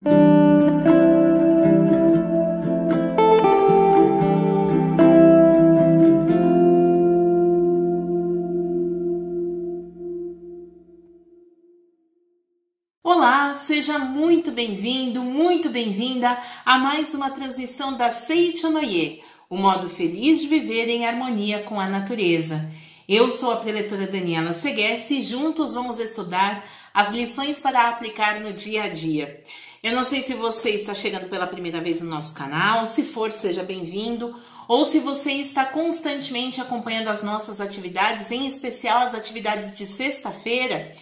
Olá, seja muito bem-vindo, muito bem-vinda a mais uma transmissão da Seichonoye, o modo feliz de viver em harmonia com a natureza. Eu sou a preletora Daniela Seguesse e juntos vamos estudar as lições para aplicar no dia a dia. Eu não sei se você está chegando pela primeira vez no nosso canal, se for, seja bem-vindo, ou se você está constantemente acompanhando as nossas atividades, em especial as atividades de sexta-feira.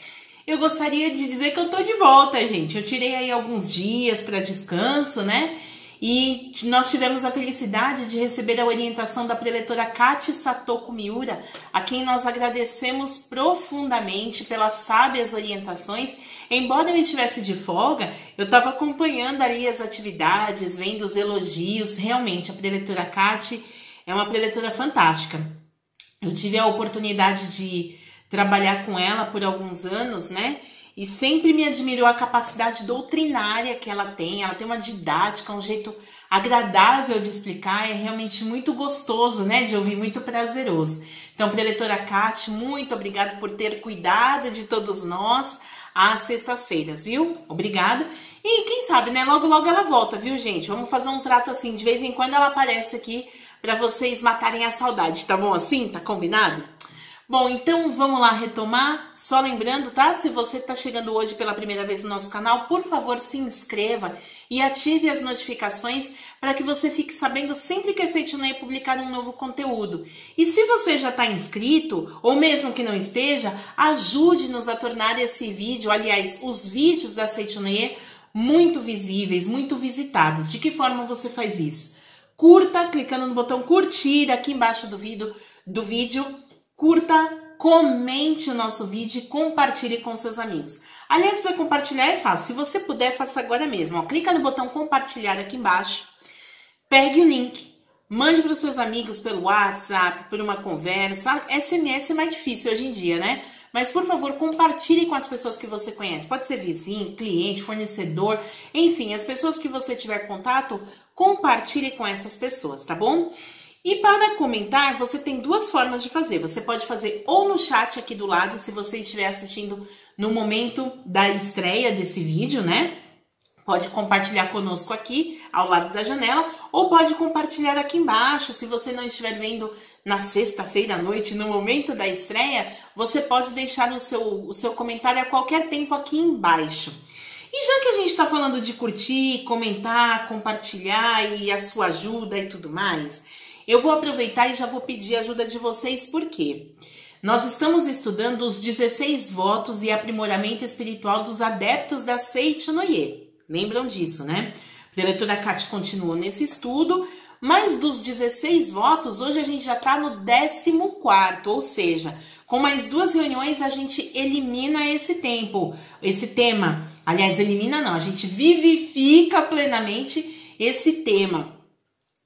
Eu gostaria de dizer que eu tô de volta, gente. Eu tirei aí alguns dias para descanso, né? E nós tivemos a felicidade de receber a orientação da preletora Kati Satoko Miura, a quem nós agradecemos profundamente pelas sábias orientações. Embora eu estivesse de folga, eu estava acompanhando ali as atividades, vendo os elogios. Realmente, a preletora Kati é uma preletora fantástica. Eu tive a oportunidade de trabalhar com ela por alguns anos, né? E sempre me admirou a capacidade doutrinária que ela tem. Ela tem uma didática, um jeito agradável de explicar. É realmente muito gostoso, né? De ouvir, muito prazeroso. Então, preletora Kati, muito obrigada por ter cuidado de todos nós às sextas-feiras, viu? Obrigada. E quem sabe, né? Logo, logo ela volta, viu, gente? Vamos fazer um trato assim. De vez em quando ela aparece aqui para vocês matarem a saudade. Tá bom assim? Tá combinado? Bom, então vamos lá retomar, só lembrando, tá? Se você está chegando hoje pela primeira vez no nosso canal, por favor se inscreva e ative as notificações para que você fique sabendo sempre que a Seichonoye publicar um novo conteúdo. E se você já está inscrito, ou mesmo que não esteja, ajude-nos a tornar esse vídeo, aliás, os vídeos da Seichonoye muito visíveis, muito visitados. De que forma você faz isso? Curta, clicando no botão curtir aqui embaixo do vídeo. Curta, comente o nosso vídeo e compartilhe com seus amigos. Aliás, para compartilhar é fácil. Se você puder, faça agora mesmo. Ó, clica no botão compartilhar aqui embaixo. Pegue o link. Mande para os seus amigos pelo WhatsApp, por uma conversa. SMS é mais difícil hoje em dia, né? Mas, por favor, compartilhe com as pessoas que você conhece. Pode ser vizinho, cliente, fornecedor. Enfim, as pessoas que você tiver contato, compartilhe com essas pessoas, tá bom? E para comentar, você tem duas formas de fazer. Você pode fazer ou no chat aqui do lado, se você estiver assistindo no momento da estreia desse vídeo, né? Pode compartilhar conosco aqui, ao lado da janela, ou pode compartilhar aqui embaixo. Se você não estiver vendo na sexta-feira à noite, no momento da estreia, você pode deixar o seu comentário a qualquer tempo aqui embaixo. E já que a gente está falando de curtir, comentar, compartilhar e a sua ajuda e tudo mais, eu vou aproveitar e já vou pedir a ajuda de vocês, porque nós estamos estudando os 16 votos e aprimoramento espiritual dos adeptos da Seichonoye. Lembram disso, né? A preletora Kati continuou nesse estudo, mas dos 16 votos, hoje a gente já está no 14º, ou seja, com mais 2 reuniões a gente elimina esse tema. Aliás, elimina não, a gente vivifica plenamente esse tema.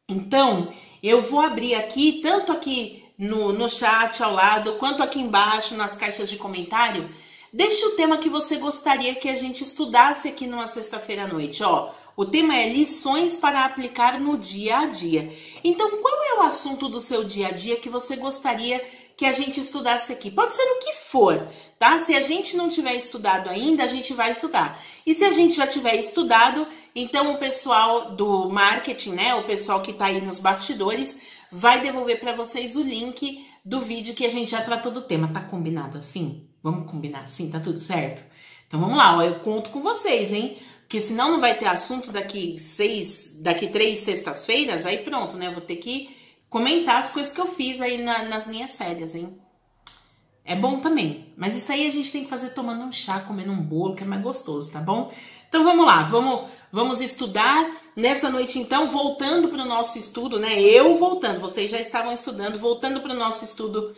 Então, eu vou abrir aqui, tanto aqui no chat ao lado, quanto aqui embaixo nas caixas de comentário. Deixe o tema que você gostaria que a gente estudasse aqui numa sexta-feira à noite. Ó, o tema é lições para aplicar no dia a dia. Então, qual é o assunto do seu dia a dia que você gostaria que a gente estudasse aqui? Pode ser o que for, tá? Se a gente não tiver estudado ainda, a gente vai estudar. E se a gente já tiver estudado, então o pessoal do marketing, né, o pessoal que tá aí nos bastidores, vai devolver para vocês o link do vídeo que a gente já tratou do tema. Tá combinado assim? Vamos combinar assim? Tá tudo certo? Então vamos lá, ó, eu conto com vocês, hein? Porque senão não vai ter assunto daqui 3 sextas-feiras, aí pronto, né? Eu vou ter que comentar as coisas que eu fiz aí nas minhas férias, hein? É bom também, mas isso aí a gente tem que fazer tomando um chá, comendo um bolo, que é mais gostoso, tá bom? Então vamos lá, vamos estudar nessa noite então, voltando para o nosso estudo, né? Eu voltando, vocês já estavam estudando, voltando para o nosso estudo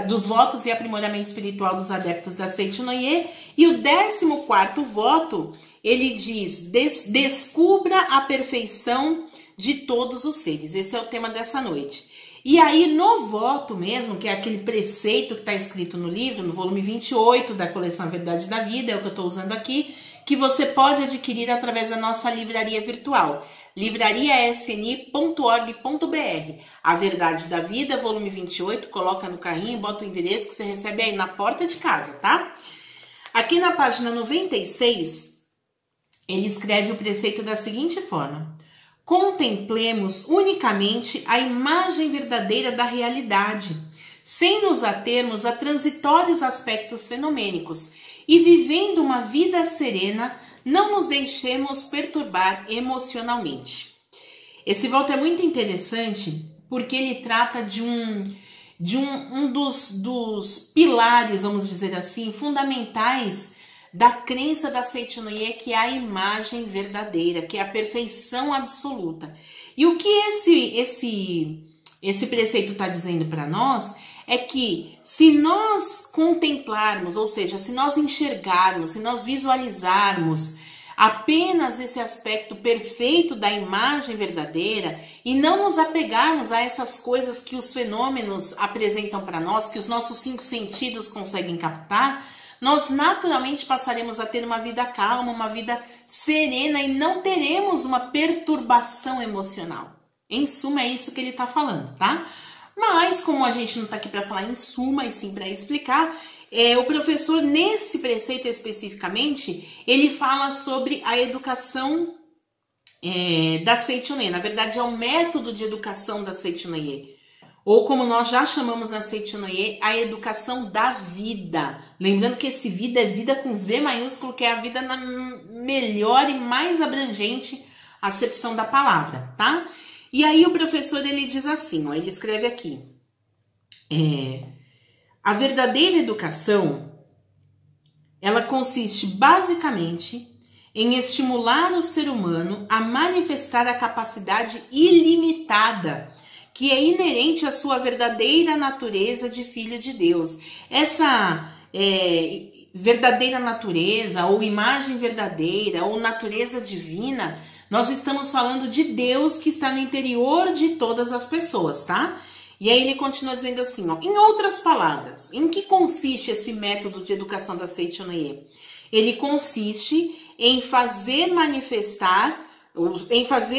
dos votos e aprimoramento espiritual dos adeptos da Seichonoye. E o 14º voto, ele diz, descubra a perfeição de todos os seres. Esse é o tema dessa noite. E aí, no voto mesmo, que é aquele preceito que está escrito no livro, no volume 28 da coleção A Verdade da Vida, é o que eu estou usando aqui, que você pode adquirir através da nossa livraria virtual, livrariasni.org.br. A Verdade da Vida, volume 28, coloca no carrinho, bota o endereço que você recebe aí na porta de casa, tá? Aqui na página 96, ele escreve o preceito da seguinte forma: contemplemos unicamente a imagem verdadeira da realidade, sem nos atermos a transitórios aspectos fenomênicos, e vivendo uma vida serena, não nos deixemos perturbar emocionalmente. Esse voto é muito interessante porque ele trata de um dos pilares, vamos dizer assim, fundamentais da crença da Seichonoye, que é a imagem verdadeira, que é a perfeição absoluta. E o que esse preceito está dizendo para nós é que se nós contemplarmos, ou seja, se nós enxergarmos, se nós visualizarmos apenas esse aspecto perfeito da imagem verdadeira e não nos apegarmos a essas coisas que os fenômenos apresentam para nós, que os nossos 5 sentidos conseguem captar, nós naturalmente passaremos a ter uma vida calma, uma vida serena e não teremos uma perturbação emocional. Em suma, é isso que ele está falando, tá? Mas, como a gente não está aqui para falar em suma, e sim para explicar, o professor, nesse preceito especificamente, ele fala sobre a educação da Seichonoye. Na verdade, é o método de educação da Seichonoye. Ou como nós já chamamos na Seichonoye, a educação da vida. Lembrando que esse vida é vida com V maiúsculo, que é a vida na melhor e mais abrangente acepção da palavra, tá? E aí o professor, ele diz assim, ó, ele escreve aqui: a verdadeira educação, ela consiste basicamente em estimular o ser humano a manifestar a capacidade ilimitada que é inerente à sua verdadeira natureza de filho de Deus. Essa verdadeira natureza, ou imagem verdadeira, ou natureza divina, nós estamos falando de Deus que está no interior de todas as pessoas, tá? E aí ele continua dizendo assim, ó, em outras palavras, em que consiste esse método de educação da Seichonoye? Ele consiste em fazer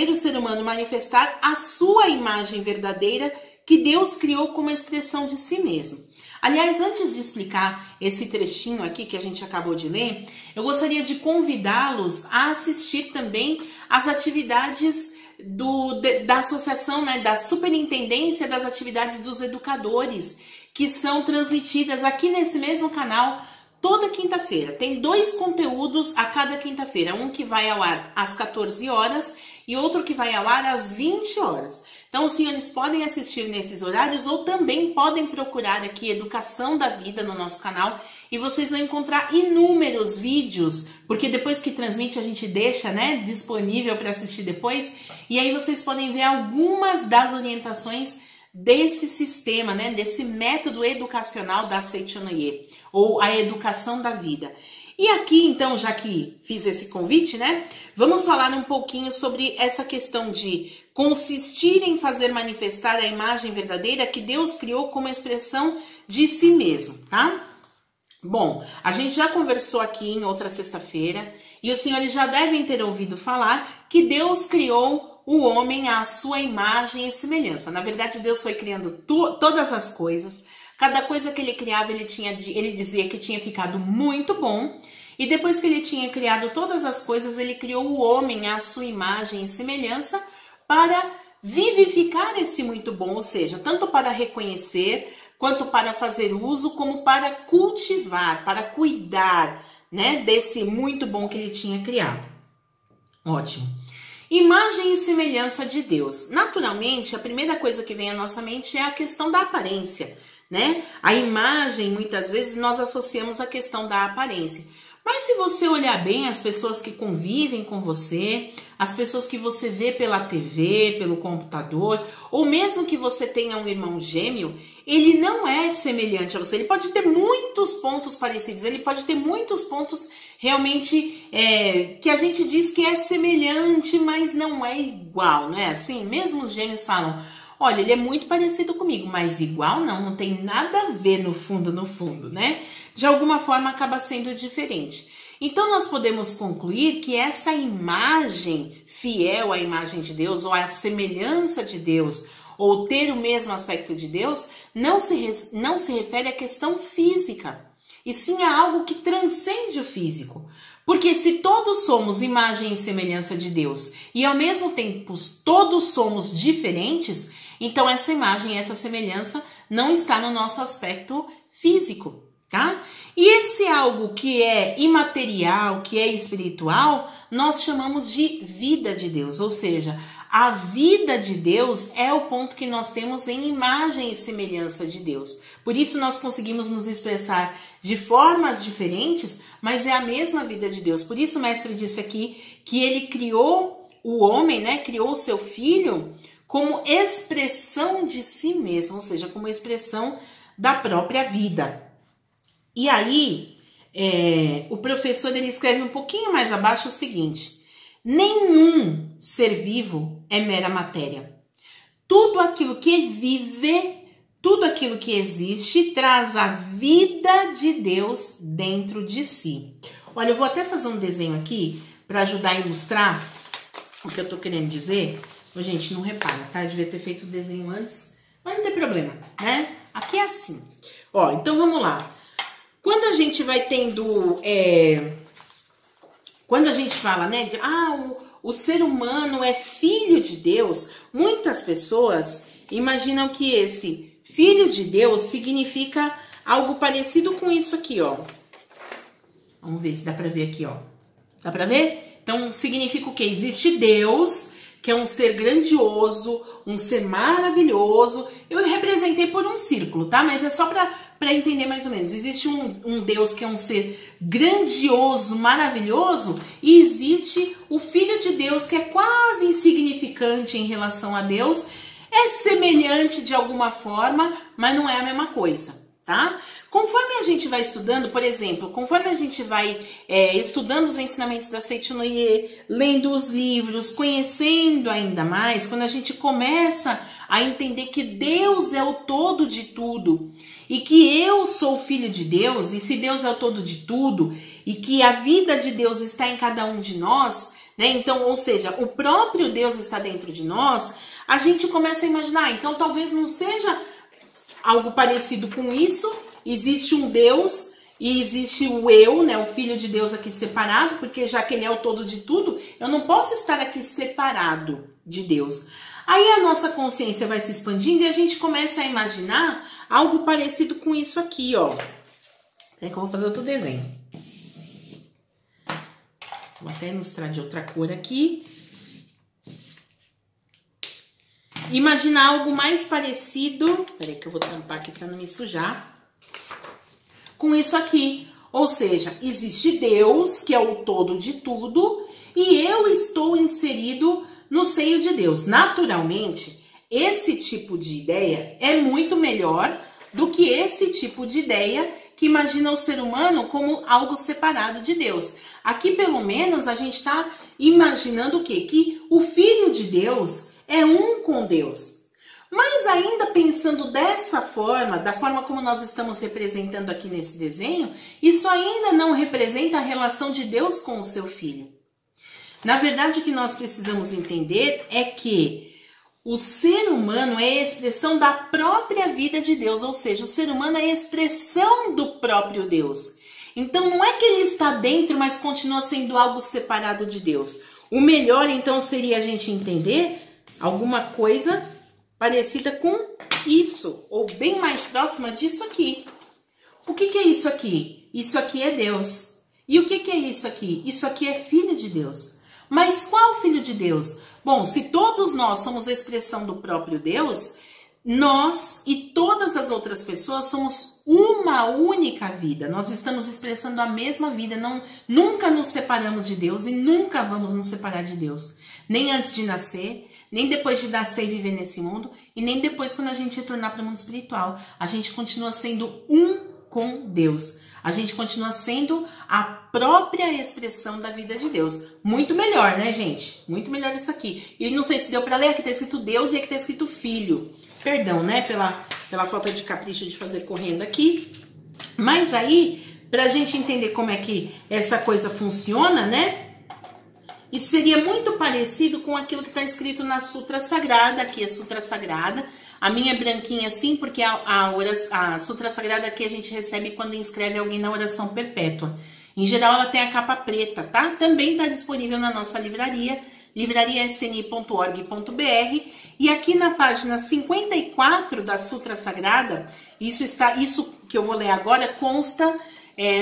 o ser humano manifestar a sua imagem verdadeira que Deus criou como expressão de si mesmo. Aliás, antes de explicar esse trechinho aqui que a gente acabou de ler, eu gostaria de convidá-los a assistir também às atividades da associação, né, da Superintendência das Atividades dos Educadores, que são transmitidas aqui nesse mesmo canal toda quinta-feira. Tem 2 conteúdos a cada quinta-feira, um que vai ao ar às 14 horas e outro que vai ao ar às 20 horas. Então, os senhores podem assistir nesses horários ou também podem procurar aqui Educação da Vida no nosso canal e vocês vão encontrar inúmeros vídeos, porque depois que transmite a gente deixa, né, disponível para assistir depois, e aí vocês podem ver algumas das orientações desse sistema, né, desse método educacional da Seichonoye, ou a educação da vida. E aqui, então, já que fiz esse convite, né, vamos falar um pouquinho sobre essa questão de consistir em fazer manifestar a imagem verdadeira que Deus criou como expressão de si mesmo, tá? Bom, a gente já conversou aqui em outra sexta-feira e os senhores já devem ter ouvido falar que Deus criou o homem à sua imagem e semelhança. Na verdade, Deus foi criando todas as coisas. Cada coisa que ele criava, ele dizia que tinha ficado muito bom. E depois que ele tinha criado todas as coisas, ele criou o homem à sua imagem e semelhança para vivificar esse muito bom, ou seja, tanto para reconhecer, quanto para fazer uso, como para cultivar, para cuidar, né, desse muito bom que ele tinha criado. Ótimo. Imagem e semelhança de Deus. Naturalmente, a primeira coisa que vem à nossa mente é a questão da aparência, né? A imagem, muitas vezes, nós associamos a questão da aparência. Mas se você olhar bem, as pessoas que convivem com você, as pessoas que você vê pela TV, pelo computador, ou mesmo que você tenha um irmão gêmeo, ele não é semelhante a você. Ele pode ter muitos pontos parecidos, ele pode ter muitos pontos realmente que a gente diz que é semelhante, mas não é igual, não é assim? Mesmo os gêmeos falam, olha, ele é muito parecido comigo, mas igual não tem nada a ver no fundo, né? De alguma forma acaba sendo diferente. Então nós podemos concluir que essa imagem fiel à imagem de Deus, ou à semelhança de Deus, ou ter o mesmo aspecto de Deus, não se refere à questão física, e sim a algo que transcende o físico. Porque se todos somos imagem e semelhança de Deus e ao mesmo tempo todos somos diferentes, então essa imagem, essa semelhança não está no nosso aspecto físico, tá? E esse algo que é imaterial, que é espiritual, nós chamamos de vida de Deus, ou seja, a vida de Deus é o ponto que nós temos em imagem e semelhança de Deus. Por isso nós conseguimos nos expressar de formas diferentes, mas é a mesma vida de Deus. Por isso o mestre disse aqui que ele criou o homem, né? Criou o seu filho como expressão de si mesmo, ou seja, como expressão da própria vida. E aí, o professor ele escreve um pouquinho mais abaixo o seguinte: nenhum ser vivo é mera matéria. Tudo aquilo que vive, tudo aquilo que existe, traz a vida de Deus dentro de si. Olha, eu vou até fazer um desenho aqui para ajudar a ilustrar o que eu tô querendo dizer. Ô, gente, não repara, tá? Eu devia ter feito o desenho antes, mas não tem problema, né? Aqui é assim. Ó, então vamos lá. Quando a gente vai tendo... Quando a gente fala, né, o ser humano é filho de Deus, muitas pessoas imaginam que esse filho de Deus significa algo parecido com isso aqui, ó. Vamos ver se dá pra ver aqui, ó. Dá pra ver? Então, significa o quê? Existe Deus, que é um ser grandioso, um ser maravilhoso. Eu representei por um círculo, tá? Mas é só pra entender mais ou menos. Existe um Deus que é um ser grandioso, maravilhoso, e existe o Filho de Deus, que é quase insignificante em relação a Deus, é semelhante de alguma forma, mas não é a mesma coisa, tá? Conforme a gente vai estudando, por exemplo, conforme a gente vai estudando os ensinamentos da Seichonoye, lendo os livros, conhecendo ainda mais, quando a gente começa a entender que Deus é o todo de tudo, e que eu sou filho de Deus, e se Deus é o todo de tudo, e que a vida de Deus está em cada um de nós, né? Então, ou seja, o próprio Deus está dentro de nós, a gente começa a imaginar, então talvez não seja algo parecido com isso. Existe um Deus e existe o eu, né, o Filho de Deus aqui separado, porque já que ele é o todo de tudo, eu não posso estar aqui separado de Deus. Aí a nossa consciência vai se expandindo e a gente começa a imaginar algo parecido com isso aqui, ó. É que eu vou fazer outro desenho. Vou até ilustrar de outra cor aqui. Imaginar algo mais parecido... Peraí que eu vou tampar aqui para não me sujar. Com isso aqui. Ou seja, existe Deus, que é o todo de tudo, e eu estou inserido no seio de Deus. Naturalmente, esse tipo de ideia é muito melhor do que esse tipo de ideia que imagina o ser humano como algo separado de Deus. Aqui, pelo menos, a gente está imaginando o quê? Que o Filho de Deus é um com Deus. Mas ainda pensando dessa forma, da forma como nós estamos representando aqui nesse desenho, isso ainda não representa a relação de Deus com o seu Filho. Na verdade, o que nós precisamos entender é que o ser humano é a expressão da própria vida de Deus, ou seja, o ser humano é a expressão do próprio Deus. Então, não é que ele está dentro, mas continua sendo algo separado de Deus. O melhor, então, seria a gente entender alguma coisa parecida com isso, ou bem mais próxima disso aqui. O que é isso aqui? Isso aqui é Deus. E o que é isso aqui? Isso aqui é Filho de Deus. Mas qual Filho de Deus? Bom, se todos nós somos a expressão do próprio Deus, nós e todas as outras pessoas somos uma única vida. Nós estamos expressando a mesma vida, nunca nos separamos de Deus e nunca vamos nos separar de Deus. Nem antes de nascer, nem depois de nascer e viver nesse mundo, e nem depois quando a gente retornar para o mundo espiritual. A gente continua sendo um com Deus. A gente continua sendo a própria expressão da vida de Deus. Muito melhor, né, gente? Muito melhor isso aqui. E não sei se deu para ler, aqui tá escrito Deus e aqui tá escrito Filho. Perdão, né, pela falta de capricho de fazer correndo aqui. Mas aí, para a gente entender como é que essa coisa funciona, né? Isso seria muito parecido com aquilo que está escrito na Sutra Sagrada, aqui é Sutra Sagrada. A minha é branquinha assim, porque a Sutra Sagrada aqui a gente recebe quando inscreve alguém na oração perpétua. Em geral ela tem a capa preta, tá? Também está disponível na nossa livraria, livrariasni.org.br. E aqui na página 54 da Sutra Sagrada, isso que eu vou ler agora consta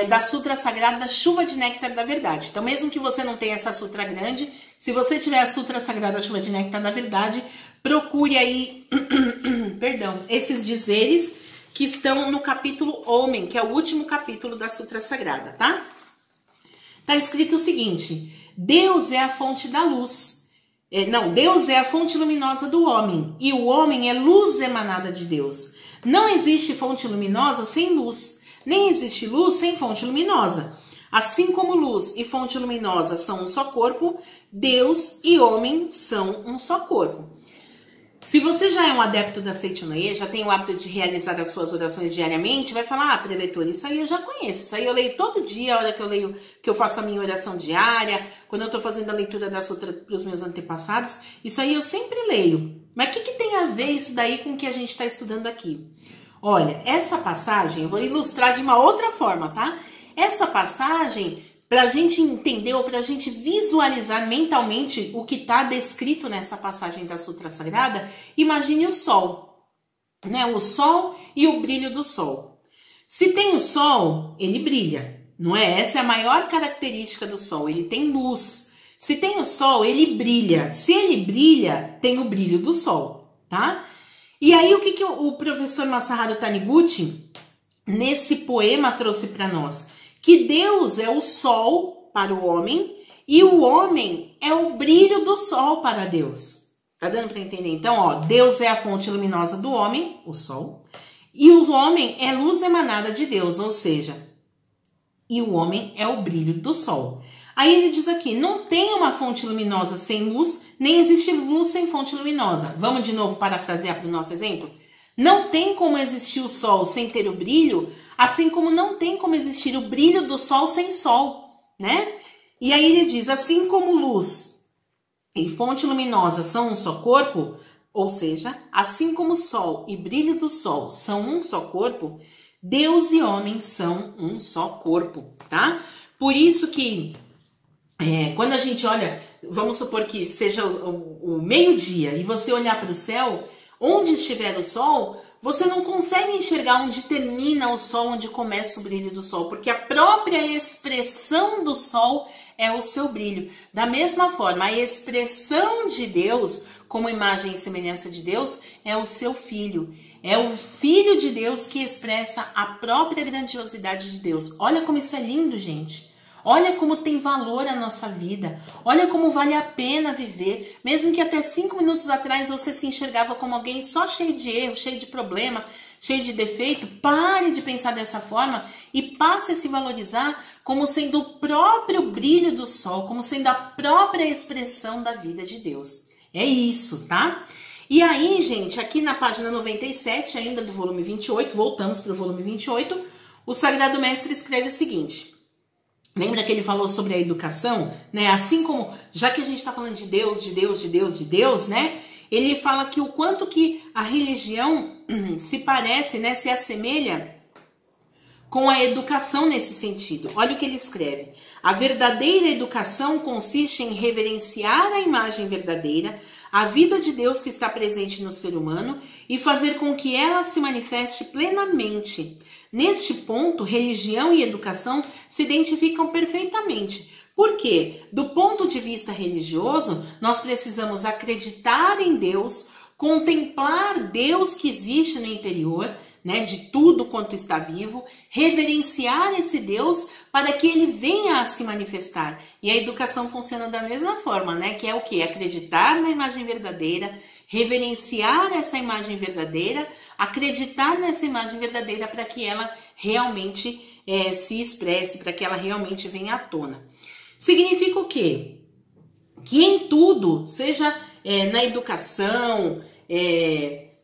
da Sutra Sagrada Chuva de Néctar da Verdade. Então, mesmo que você não tenha essa sutra grande, se você tiver a Sutra Sagrada Chuva de Néctar da Verdade, procure aí, perdão, esses dizeres que estão no capítulo Homem, que é o último capítulo da Sutra Sagrada, tá? Tá escrito o seguinte: Deus é a fonte da luz. Deus é a fonte luminosa do homem, e o homem é luz emanada de Deus. Não existe fonte luminosa sem luz, nem existe luz sem fonte luminosa. Assim como luz e fonte luminosa são um só corpo, Deus e homem são um só corpo. Se você já é um adepto da Seichonoye, já tem o hábito de realizar as suas orações diariamente, vai falar: preletor, isso aí eu já conheço, isso aí eu leio todo dia, a hora que eu faço a minha oração diária, quando eu estou fazendo a leitura da sutra para os meus antepassados, isso aí eu sempre leio. Mas o que tem a ver isso daí com o que a gente está estudando aqui? Olha, essa passagem, eu vou ilustrar de uma outra forma, tá? Essa passagem, para a gente entender ou para a gente visualizar mentalmente o que está descrito nessa passagem da Sutra Sagrada, imagine o Sol, né? O Sol e o brilho do Sol. Se tem o Sol, ele brilha, não é? Essa é a maior característica do Sol, ele tem luz. Se tem o Sol, ele brilha. Se ele brilha, tem o brilho do Sol, tá? E aí, o que o professor Masaharu Taniguchi, nesse poema, trouxe para nós? Que Deus é o sol para o homem e o homem é o brilho do sol para Deus. Tá dando para entender? Então, ó, Deus é a fonte luminosa do homem, o sol, e o homem é luz emanada de Deus, ou seja, e o homem é o brilho do sol. Aí ele diz aqui: não tem uma fonte luminosa sem luz, nem existe luz sem fonte luminosa. Vamos de novo parafrasear para o nosso exemplo? Não tem como existir o sol sem ter o brilho, assim como não tem como existir o brilho do sol sem sol, né? E aí ele diz: assim como luz e fonte luminosa são um só corpo, ou seja, assim como sol e brilho do sol são um só corpo, Deus e homem são um só corpo, tá? Por isso que quando a gente olha, vamos supor que seja o meio-dia e você olhar para o céu, onde estiver o sol, você não consegue enxergar onde termina o sol, onde começa o brilho do sol, porque a própria expressão do sol é o seu brilho. Da mesma forma, a expressão de Deus, como imagem e semelhança de Deus, é o seu Filho. É o Filho de Deus que expressa a própria grandiosidade de Deus. Olha como isso é lindo, gente. Olha como tem valor a nossa vida. Olha como vale a pena viver. Mesmo que até 5 minutos atrás você se enxergava como alguém só cheio de erro, cheio de problema, cheio de defeito. Pare de pensar dessa forma e passe a se valorizar como sendo o próprio brilho do sol, como sendo a própria expressão da vida de Deus. É isso, tá? E aí, gente, aqui na página 97, ainda do volume 28, voltamos para o volume 28, o Sagrado Mestre escreve o seguinte... Lembra que ele falou sobre a educação, né? Assim como, já que a gente está falando de Deus, de Deus, de Deus, de Deus, né? Ele fala que o quanto que a religião se parece, né? Se assemelha com a educação nesse sentido. Olha o que ele escreve. A verdadeira educação consiste em reverenciar a imagem verdadeira, a vida de Deus que está presente no ser humano e fazer com que ela se manifeste plenamente. Neste ponto, religião e educação se identificam perfeitamente. Por quê? Do ponto de vista religioso, nós precisamos acreditar em Deus, contemplar Deus que existe no interior, né, de tudo quanto está vivo, reverenciar esse Deus para que ele venha a se manifestar. E a educação funciona da mesma forma, né? Que é o quê? Acreditar na imagem verdadeira, reverenciar essa imagem verdadeira, acreditar nessa imagem verdadeira para que ela realmente se expresse, para que ela realmente venha à tona. Significa o quê? Que em tudo, seja na educação,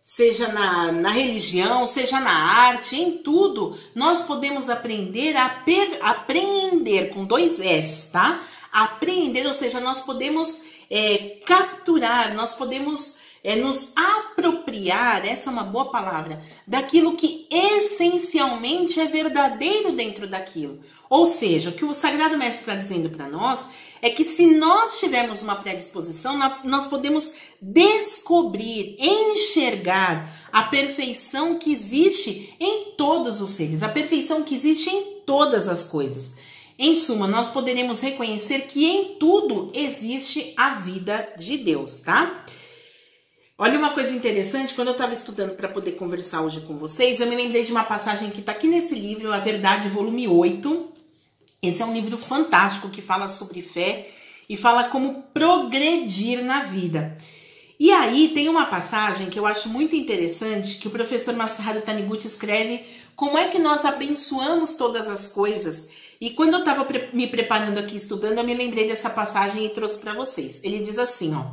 seja na religião, seja na arte, em tudo, nós podemos aprender a apreender com 2 S, tá? Apreender, ou seja, nós podemos capturar, nós podemos nos apropriar, essa é uma boa palavra, daquilo que essencialmente é verdadeiro dentro daquilo. Ou seja, o que o Sagrado Mestre está dizendo para nós é que se nós tivermos uma predisposição, nós podemos descobrir, enxergar a perfeição que existe em todos os seres, a perfeição que existe em todas as coisas. Em suma, nós poderemos reconhecer que em tudo existe a vida de Deus, tá? Olha uma coisa interessante, quando eu estava estudando para poder conversar hoje com vocês, eu me lembrei de uma passagem que está aqui nesse livro, A Verdade, volume 8. Esse é um livro fantástico que fala sobre fé e fala como progredir na vida. E aí tem uma passagem que eu acho muito interessante, que o professor Masaharu Taniguchi escreve como é que nós abençoamos todas as coisas. E quando eu estava me preparando aqui estudando, eu me lembrei dessa passagem e trouxe para vocês. Ele diz assim, ó: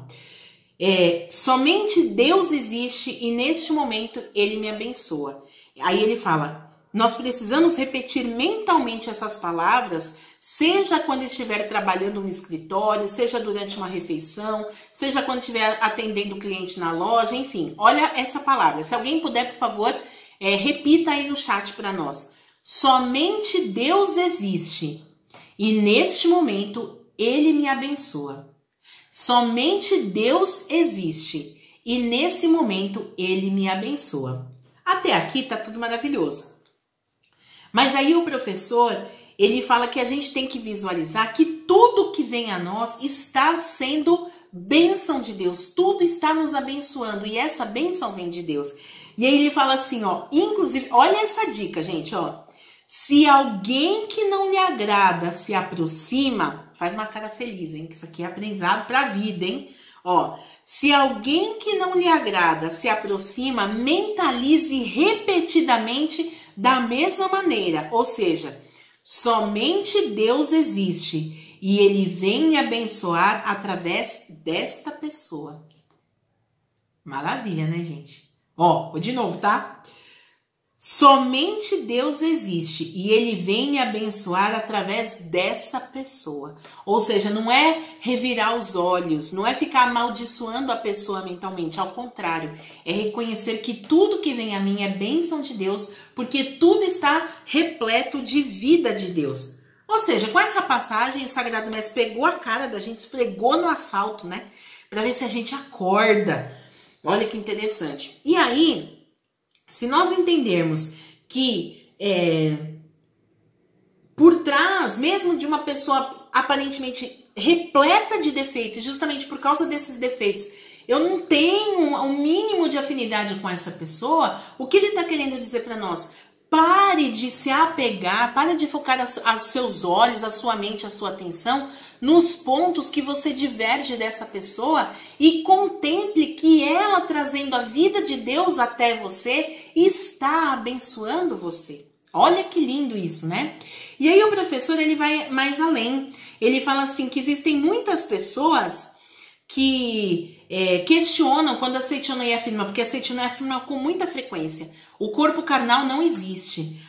somente Deus existe e neste momento Ele me abençoa. Aí ele fala, nós precisamos repetir mentalmente essas palavras, seja quando estiver trabalhando no escritório, seja durante uma refeição, seja quando estiver atendendo o cliente na loja, enfim. Olha essa palavra. Se alguém puder, por favor, repita aí no chat para nós. Somente Deus existe e neste momento Ele me abençoa. Somente Deus existe e nesse momento Ele me abençoa. Até aqui tá tudo maravilhoso. Mas aí o professor, ele fala que a gente tem que visualizar que tudo que vem a nós está sendo bênção de Deus. Tudo está nos abençoando e essa bênção vem de Deus. E aí ele fala assim, ó, inclusive, olha essa dica, gente, ó. Se alguém que não lhe agrada se aproxima, faz uma cara feliz, hein? Que isso aqui é aprendizado para a vida, hein? Ó, se alguém que não lhe agrada se aproxima, mentalize repetidamente da mesma maneira, ou seja, somente Deus existe e Ele vem me abençoar através desta pessoa. Maravilha, né, gente? Ó, vou de novo, tá? Somente Deus existe e Ele vem me abençoar através dessa pessoa. Ou seja, não é revirar os olhos, não é ficar amaldiçoando a pessoa mentalmente. Ao contrário, é reconhecer que tudo que vem a mim é bênção de Deus, porque tudo está repleto de vida de Deus. Ou seja, com essa passagem, o Sagrado Mestre pegou a cara da gente, esfregou no asfalto, né? Para ver se a gente acorda. Olha que interessante. E aí, se nós entendermos que por trás, mesmo de uma pessoa aparentemente repleta de defeitos, justamente por causa desses defeitos, eu não tenho um mínimo de afinidade com essa pessoa, o que ele está querendo dizer para nós? Pare de se apegar, pare de focar os seus olhos, a sua mente, a sua atenção nos pontos que você diverge dessa pessoa e contemple que ela, trazendo a vida de Deus até você, está abençoando você. Olha que lindo isso, né? E aí o professor, ele vai mais além. Ele fala assim que existem muitas pessoas que questionam quando a Seichonoye afirma, porque a Seichonoye afirma com muita frequência, o corpo carnal não existe,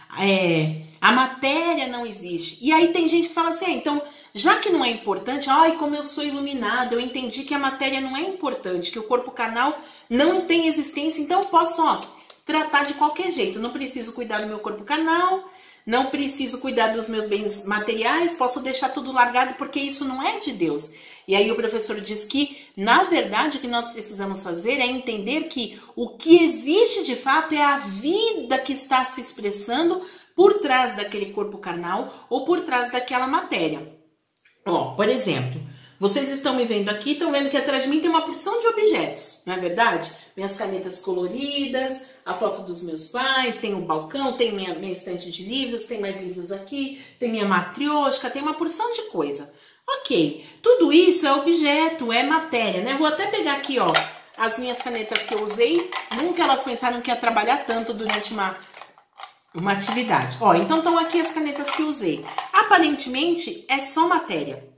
a matéria não existe. E aí tem gente que fala assim, então, já que não é importante, ai, como eu sou iluminado, eu entendi que a matéria não é importante, que o corpo carnal não tem existência, então eu posso, tratar de qualquer jeito, não preciso cuidar do meu corpo carnal, não preciso cuidar dos meus bens materiais, posso deixar tudo largado porque isso não é de Deus. E aí o professor diz que, na verdade, o que nós precisamos fazer é entender que o que existe de fato é a vida que está se expressando por trás daquele corpo carnal ou por trás daquela matéria. Por exemplo, vocês estão me vendo aqui, estão vendo que atrás de mim tem uma porção de objetos, não é verdade? Minhas canetas coloridas, a foto dos meus pais, tem o balcão, tem minha estante de livros, tem mais livros aqui, tem minha matrioshka, tem uma porção de coisa. Ok, tudo isso é objeto, é matéria, né? Vou até pegar aqui, as minhas canetas que eu usei, nunca elas pensaram que ia trabalhar tanto durante uma atividade. Então estão aqui as canetas que eu usei. Aparentemente é só matéria.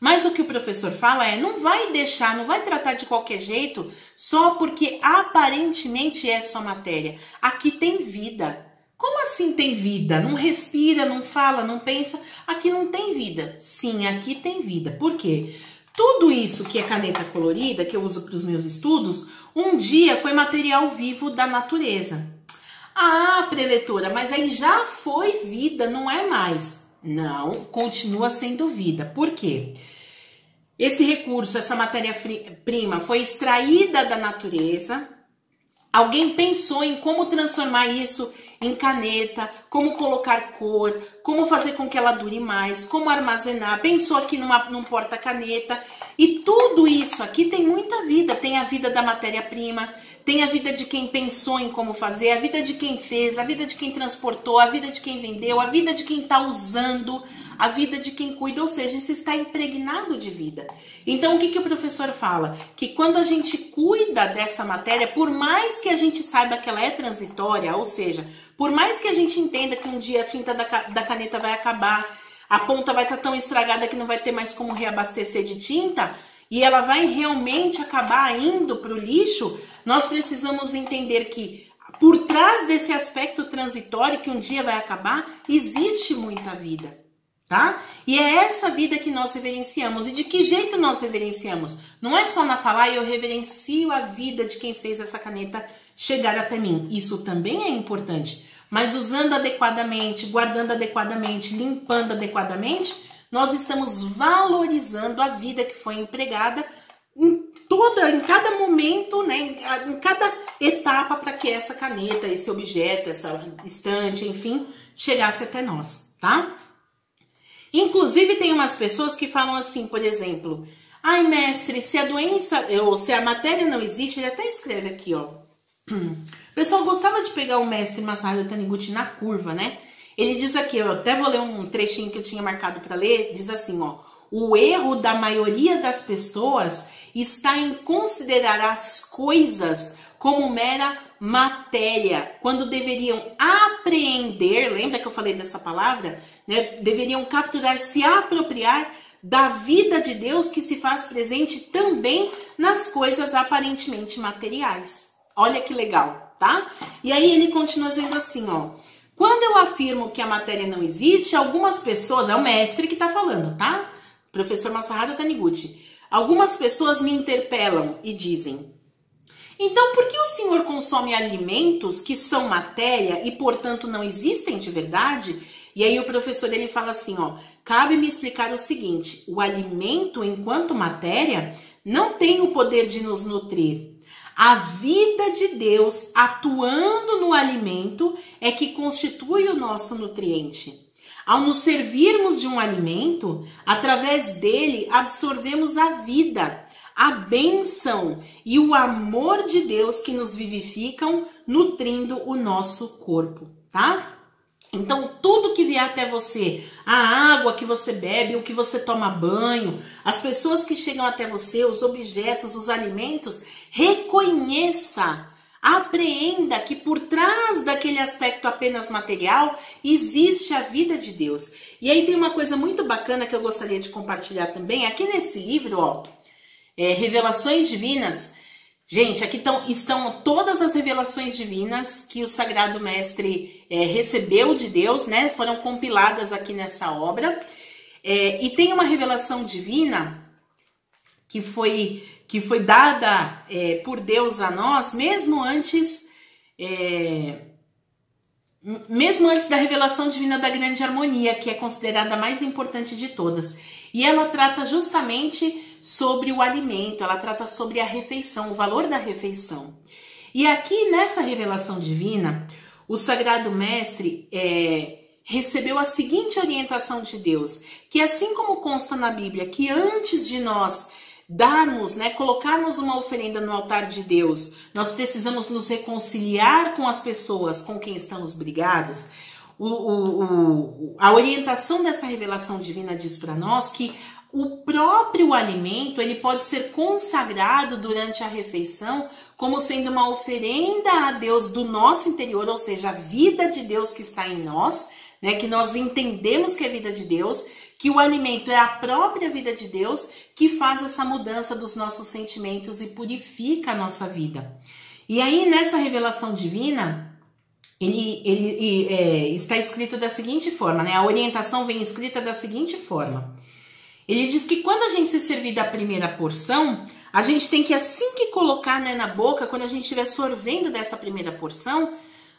Mas o que o professor fala é, não vai deixar, não vai tratar de qualquer jeito só porque aparentemente é só matéria. Aqui tem vida. Como assim tem vida? Não respira, não fala, não pensa. Aqui não tem vida. Sim, aqui tem vida. Por quê? Tudo isso que é caneta colorida, que eu uso para os meus estudos, um dia foi material vivo da natureza. Ah, preletora, mas aí já foi vida, não é mais. Não, continua sendo vida. Por quê? Esse recurso, essa matéria-prima foi extraída da natureza. Alguém pensou em como transformar isso em caneta, como colocar cor, como fazer com que ela dure mais, como armazenar. Pensou aqui num porta-caneta. E tudo isso aqui tem muita vida. Tem a vida da matéria-prima, tem a vida de quem pensou em como fazer, a vida de quem fez, a vida de quem transportou, a vida de quem vendeu, a vida de quem está usando, a vida de quem cuida, ou seja, isso está impregnado de vida. Então, o que o professor fala? Que quando a gente cuida dessa matéria, por mais que a gente saiba que ela é transitória, ou seja, por mais que a gente entenda que um dia a tinta da caneta vai acabar, a ponta vai estar tão estragada que não vai ter mais como reabastecer de tinta, e ela vai realmente acabar indo para o lixo, nós precisamos entender que por trás desse aspecto transitório, que um dia vai acabar, existe muita vida. Tá? E é essa vida que nós reverenciamos. E de que jeito nós reverenciamos? Não é só na falar, eu reverencio a vida de quem fez essa caneta chegar até mim. Isso também é importante. Mas usando adequadamente, guardando adequadamente, limpando adequadamente, nós estamos valorizando a vida que foi empregada em cada momento, né? Em cada etapa para que essa caneta, esse objeto, essa estante, enfim, chegasse até nós, tá? Inclusive, tem umas pessoas que falam assim, por exemplo, ai, mestre, se a doença, ou se a matéria não existe, ele até escreve aqui, ó. O pessoal gostava de pegar o mestre Masaharu Taniguchi na curva, né? Ele diz aqui, eu até vou ler um trechinho que eu tinha marcado para ler, diz assim, ó. O erro da maioria das pessoas está em considerar as coisas como mera matéria, quando deveriam apreender, lembra que eu falei dessa palavra? Né? Deveriam capturar, se apropriar da vida de Deus que se faz presente também nas coisas aparentemente materiais. Olha que legal, tá? E aí ele continua dizendo assim, ó. Quando eu afirmo que a matéria não existe, algumas pessoas, é o mestre que tá falando, tá? Professor Masaharu Taniguchi. Algumas pessoas me interpelam e dizem, então por que o senhor consome alimentos que são matéria e portanto não existem de verdade? E aí o professor ele fala assim, ó, cabe-me explicar o seguinte, o alimento enquanto matéria não tem o poder de nos nutrir. A vida de Deus atuando no alimento é que constitui o nosso nutriente. Ao nos servirmos de um alimento, através dele absorvemos a vida, a bênção e o amor de Deus que nos vivificam, nutrindo o nosso corpo, tá? Então, tudo que vier até você, a água que você bebe, o que você toma banho, as pessoas que chegam até você, os objetos, os alimentos, reconheça, apreenda que por trás daquele aspecto apenas material, existe a vida de Deus. E aí tem uma coisa muito bacana que eu gostaria de compartilhar também, aqui nesse livro, ó, Revelações Divinas. Gente, aqui estão todas as revelações divinas que o Sagrado Mestre recebeu de Deus, né? Foram compiladas aqui nessa obra. E tem uma revelação divina que foi dada por Deus a nós, mesmo antes da revelação divina da Grande Harmonia, que é considerada a mais importante de todas. E ela trata justamente sobre o alimento, ela trata sobre a refeição, o valor da refeição. E aqui nessa revelação divina, o Sagrado Mestre recebeu a seguinte orientação de Deus, que assim como consta na Bíblia, que antes de nós darmos, né, colocarmos uma oferenda no altar de Deus, nós precisamos nos reconciliar com as pessoas com quem estamos brigados. A orientação dessa revelação divina diz para nós que o próprio alimento ele pode ser consagrado durante a refeição como sendo uma oferenda a Deus do nosso interior, ou seja, a vida de Deus que está em nós, né, que nós entendemos que é vida de Deus, que o alimento é a própria vida de Deus que faz essa mudança dos nossos sentimentos e purifica a nossa vida. E aí, nessa revelação divina, está escrito da seguinte forma, né? A orientação vem escrita da seguinte forma. Ele diz que quando a gente se servir da primeira porção, a gente tem que, assim que colocar, né, na boca, quando a gente estiver sorvendo dessa primeira porção,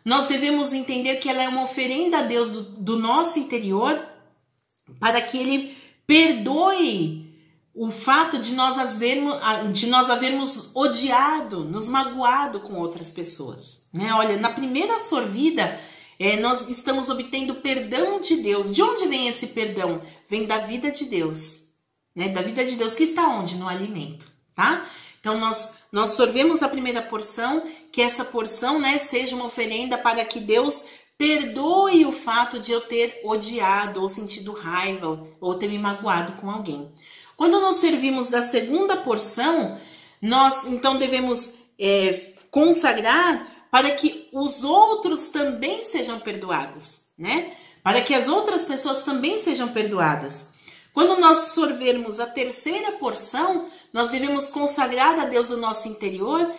nós devemos entender que ela é uma oferenda a Deus do nosso interior, para que Ele perdoe o fato de nós havermos odiado, nos magoado com outras pessoas, né? Olha, na primeira sorvida, nós estamos obtendo perdão de Deus. De onde vem esse perdão? Vem da vida de Deus, né? Da vida de Deus, que está onde? No alimento, tá? Então, nós sorvemos a primeira porção, que essa porção, né, seja uma oferenda para que Deus perdoe o fato de eu ter odiado, ou sentido raiva, ou ter me magoado com alguém. Quando nós servimos da segunda porção, nós então devemos consagrar para que os outros também sejam perdoados, né? Para que as outras pessoas também sejam perdoadas. Quando nós sorvermos a terceira porção, nós devemos consagrar a Deus do nosso interior,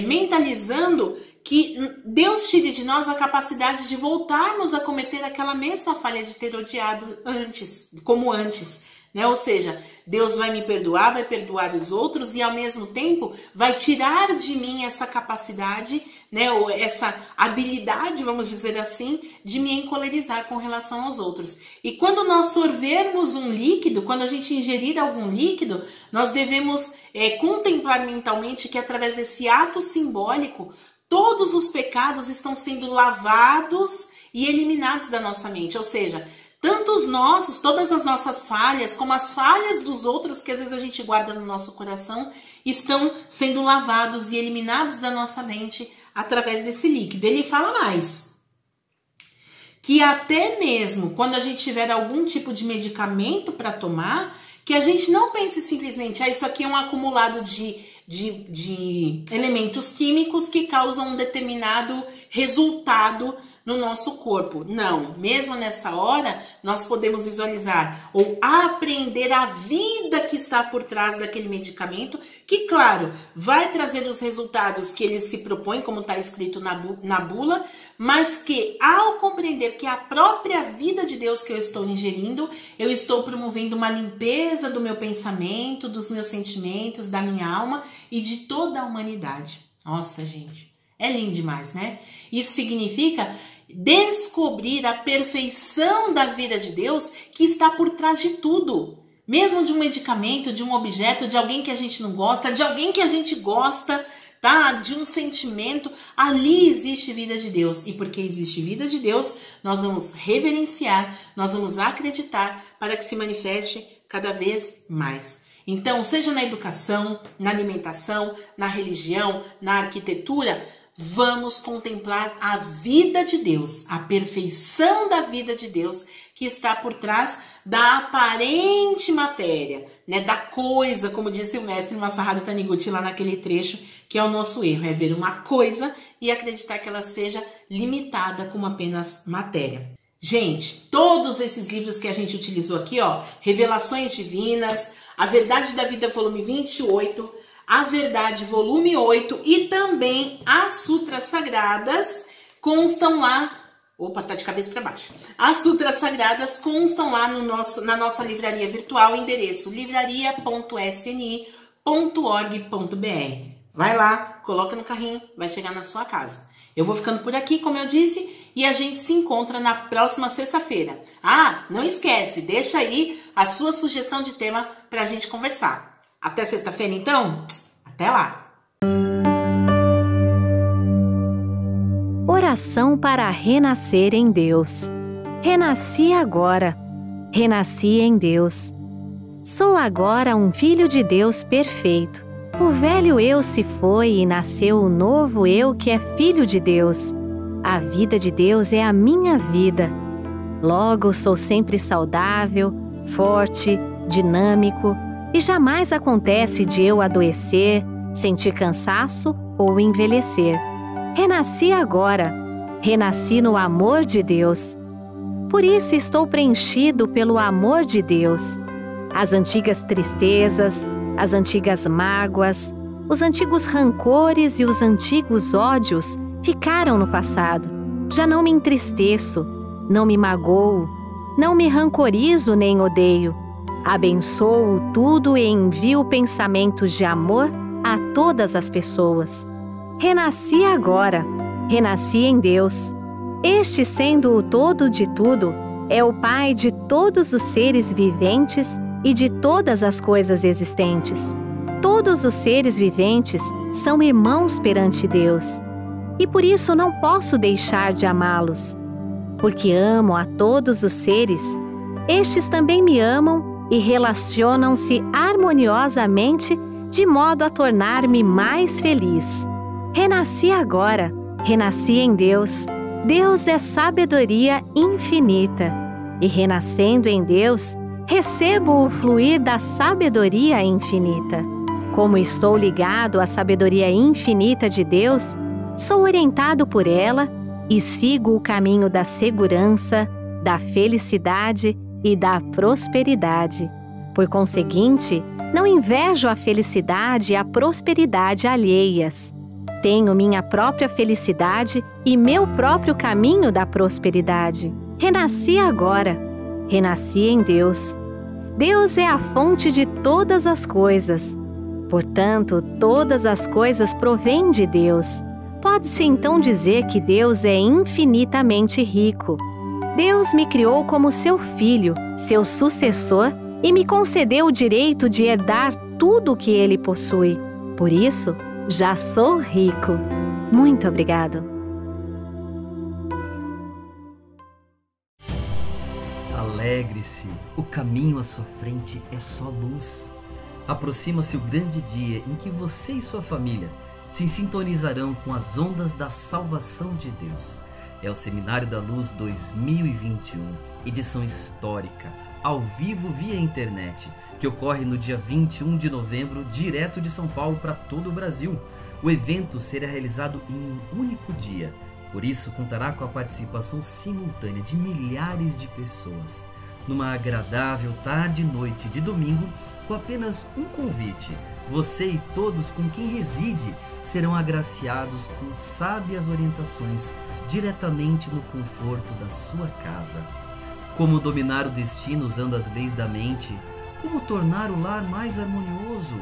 mentalizando que Deus tire de nós a capacidade de voltarmos a cometer aquela mesma falha de ter odiado antes, como antes, né? Ou seja, Deus vai me perdoar, vai perdoar os outros e ao mesmo tempo vai tirar de mim essa capacidade, né? Ou essa habilidade, vamos dizer assim, de me encolerizar com relação aos outros. E quando nós sorvermos um líquido, quando a gente ingerir algum líquido, nós devemos contemplar mentalmente que através desse ato simbólico, todos os pecados estão sendo lavados e eliminados da nossa mente. Ou seja, tanto os nossos, todas as nossas falhas, como as falhas dos outros que às vezes a gente guarda no nosso coração, estão sendo lavados e eliminados da nossa mente através desse líquido. Ele fala mais, que até mesmo quando a gente tiver algum tipo de medicamento para tomar, que a gente não pense simplesmente, isso aqui é um acumulado de elementos químicos que causam um determinado resultado no nosso corpo. Não, mesmo nessa hora, nós podemos visualizar ou aprender a vida que está por trás daquele medicamento, que, claro, vai trazer os resultados que ele se propõe, como está escrito na bula, mas que, ao compreender que a própria vida de Deus que eu estou ingerindo, eu estou promovendo uma limpeza do meu pensamento, dos meus sentimentos, da minha alma e de toda a humanidade. Nossa, gente, é lindo demais, né? Isso significa descobrir a perfeição da vida de Deus que está por trás de tudo. Mesmo de um medicamento, de um objeto, de alguém que a gente não gosta, de alguém que a gente gosta, tá? De um sentimento, ali existe vida de Deus. E porque existe vida de Deus, nós vamos reverenciar, nós vamos acreditar para que se manifeste cada vez mais. Então, seja na educação, na alimentação, na religião, na arquitetura, vamos contemplar a vida de Deus, a perfeição da vida de Deus que está por trás da aparente matéria, né, da coisa, como disse o mestre Masaharu Taniguchi lá naquele trecho, que é o nosso erro, é ver uma coisa e acreditar que ela seja limitada como apenas matéria. Gente, todos esses livros que a gente utilizou aqui, ó, Revelações Divinas, A Verdade da Vida, volume 28, A Verdade, volume 8 e também as Sutras Sagradas constam lá. Opa, tá de cabeça para baixo. As Sutras Sagradas constam lá na nossa livraria virtual, endereço livraria.sni.org.br. Vai lá, coloca no carrinho, vai chegar na sua casa. Eu vou ficando por aqui, como eu disse, e a gente se encontra na próxima sexta-feira. Ah, não esquece, deixa aí a sua sugestão de tema para a gente conversar. Até sexta-feira, então? Até lá! Oração para renascer em Deus. Renasci agora. Renasci em Deus. Sou agora um filho de Deus perfeito. O velho eu se foi e nasceu o novo eu que é filho de Deus. A vida de Deus é a minha vida. Logo, sou sempre saudável, forte, dinâmico, e jamais acontece de eu adoecer, sentir cansaço ou envelhecer. Renasci agora. Renasci no amor de Deus. Por isso estou preenchido pelo amor de Deus. As antigas tristezas, as antigas mágoas, os antigos rancores e os antigos ódios ficaram no passado. Já não me entristeço, não me magoo, não me rancorizo nem odeio. Abençoo tudo e envio pensamentos de amor a todas as pessoas. Renasci agora, renasci em Deus. Este, sendo o todo de tudo, é o Pai de todos os seres viventes e de todas as coisas existentes. Todos os seres viventes são irmãos perante Deus. E por isso não posso deixar de amá-los. Porque amo a todos os seres, estes também me amam e relacionam-se harmoniosamente de modo a tornar-me mais feliz. Renasci agora, renasci em Deus. Deus é sabedoria infinita. E renascendo em Deus, recebo o fluir da sabedoria infinita. Como estou ligado à sabedoria infinita de Deus, sou orientado por ela e sigo o caminho da segurança, da felicidade e da prosperidade. Por conseguinte, não invejo a felicidade e a prosperidade alheias. Tenho minha própria felicidade e meu próprio caminho da prosperidade. Renasci agora. Renasci em Deus. Deus é a fonte de todas as coisas. Portanto, todas as coisas provêm de Deus. Pode-se então dizer que Deus é infinitamente rico. Deus me criou como seu filho, seu sucessor, e me concedeu o direito de herdar tudo o que ele possui. Por isso, já sou rico. Muito obrigado. Alegre-se, o caminho à sua frente é só luz. Aproxima-se o grande dia em que você e sua família se sintonizarão com as ondas da salvação de Deus. É o Seminário da Luz 2021, edição histórica, ao vivo via internet, que ocorre no dia 21 de novembro, direto de São Paulo para todo o Brasil. O evento será realizado em um único dia, por isso contará com a participação simultânea de milhares de pessoas. Numa agradável tarde e noite de domingo, com apenas um convite, você e todos com quem reside serão agraciados com sábias orientações diretamente no conforto da sua casa. Como dominar o destino usando as leis da mente, como tornar o lar mais harmonioso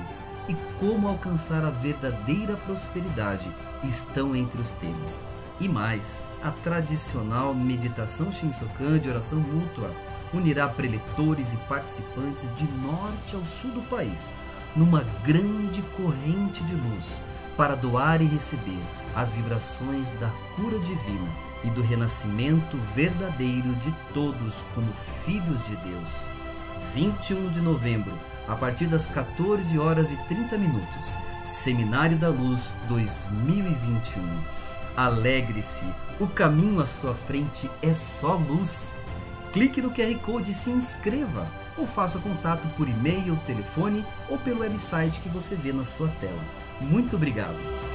e como alcançar a verdadeira prosperidade estão entre os temas. E mais, a tradicional meditação Shinsokan de oração mútua unirá preletores e participantes de norte ao sul do país, numa grande corrente de luz, para doar e receber as vibrações da cura divina e do renascimento verdadeiro de todos como filhos de Deus. 21 de novembro, a partir das 14h30, Seminário da Luz 2021. Alegre-se, o caminho à sua frente é só luz. Clique no QR Code e se inscreva, ou faça contato por e-mail, telefone ou pelo website que você vê na sua tela. Muito obrigado!